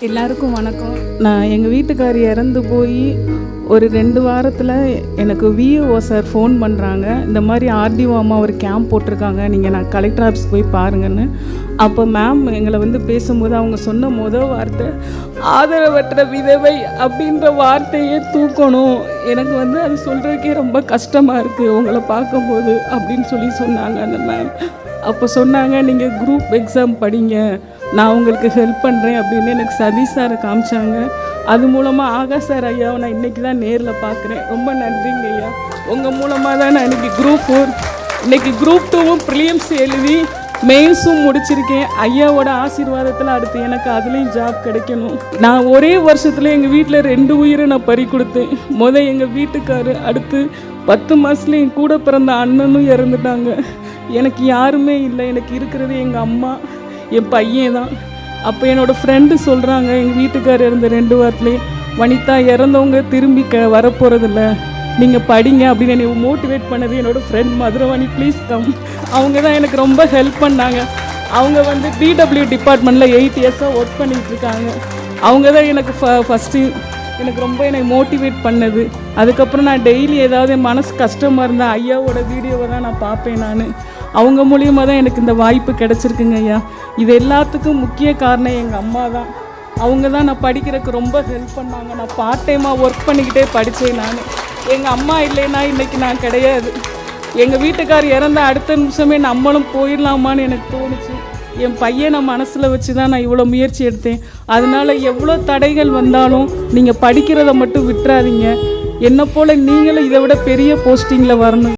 எல்லாருக்கும் வணக்கம். நான் எங்கள் வீட்டுக்கார் இறந்து போய் ஒரு 2 வாரத்தில் எனக்கு விஓ சார் ஃபோன் பண்ணுறாங்க. இந்த மாதிரி ஆர்டிஓ அம்மா ஒரு கேம்ப் போட்டிருக்காங்க, நீங்கள் நான் கலெக்டர் ஆஃபீஸ் போய் பாருங்கன்னு. அப்போ மேம் எங்களை பேசும்போது அவங்க சொன்ன வார்த்தை ஆதரவற்ற விதவை அப்படின்ற வார்த்தையே தூக்கணும். எனக்கு அது சொல்கிறதுக்கே ரொம்ப கஷ்டமாக இருக்குது உங்களை பார்க்கும்போது அப்படின்னு சொன்னாங்க அந்த மேம். அப்போ சொன்னாங்க, நீங்கள் குரூப் எக்ஸாம் படிங்க, நான் உங்களுக்கு ஹெல்ப் பண்ணுறேன் அப்படின்னு எனக்கு சதீஷ் சாரை காமிச்சாங்க. அது மூலமாக ஆகாஷ் சார் ஐயாவை நான் இன்றைக்கி தான் நேரில் பார்க்குறேன். ரொம்ப நன்றிங்க ஐயா. உங்கள் மூலமாக தான் நான் இன்றைக்கி குரூப் 4 இன்றைக்கி குரூப் 2வும் ப்ரிலியம்ஸ் எழுதி மெயின்ஸும் முடிச்சிருக்கேன். ஐயாவோட ஆசீர்வாதத்தில் அடுத்து எனக்கு அதுலேயும் ஜாப் கிடைக்கணும். நான் ஒரே வருஷத்தில் எங்கள் வீட்டில் 2 உயிரை நான் பறி கொடுத்தேன். எங்கள் வீட்டுக்காரு, அடுத்து 10 மாதத்துல என் கூட பிறந்த அண்ணனும் இறந்துட்டாங்க. எனக்கு யாருமே இல்லை. எனக்கு இருக்கிறது எங்கள் அம்மா, என் பையன் தான். அப்போ என்னோடய ஃப்ரெண்டு சொல்கிறாங்க, எங்கள் வீட்டுக்காரர் இருந்த 2 வாரத்துலேயே, வனிதா இறந்தவங்க திரும்பி வரப்போகிறதில்ல, நீங்கள் படிங்க அப்படின்னு என்னை மோட்டிவேட் பண்ணது என்னோடய ஃப்ரெண்ட் மதுரவாணி. Please come. அவங்க தான் எனக்கு ரொம்ப ஹெல்ப் பண்ணாங்க. அவங்க பிடபிள்யூ டிபார்ட்மெண்ட்டில் 8 இயர்ஸாக ஒர்க் பண்ணிகிட்ருக்காங்க. அவங்க தான் எனக்கு ஃபஸ்ட்டு எனக்கு ரொம்ப என்னை மோட்டிவேட் பண்ணது. அதுக்கப்புறம் நான் டெய்லி ஏதாவது என் மனசு கஷ்டமாக இருந்தால் ஐயாவோட வீடியோவை தான் நான் பார்ப்பேன். நான் அவங்க மூலியமாக தான் எனக்கு இந்த வாய்ப்பு கிடச்சிருக்குங்க ஐயா. இது எல்லாத்துக்கும் முக்கிய காரணம் எங்கள் அம்மா தான். அவங்க தான் நான் படிக்கிறதுக்கு ரொம்ப ஹெல்ப் பண்ணாங்க. நான் பார்ட் டைமாக ஒர்க் பண்ணிக்கிட்டே படித்தேன். நான் எங்கள் அம்மா இல்லைன்னா இன்றைக்கி நான் கிடையாது. எங்கள் வீட்டுக்கார் இறந்த அடுத்த நிமிஷமே நம்மளும் போயிடலாமான்னு எனக்கு தோணுச்சு. என் பையனை மனசில் வச்சு தான் நான் இவ்வளோ முயற்சி எடுத்தேன். அதனால் எவ்வளோ தடைகள் வந்தாலும் நீங்கள் படிக்கிறத மட்டும் விட்டுறாதீங்க. என்னை போல் நீங்களும் இதை விட பெரிய போஸ்டிங்கில் வரணும்.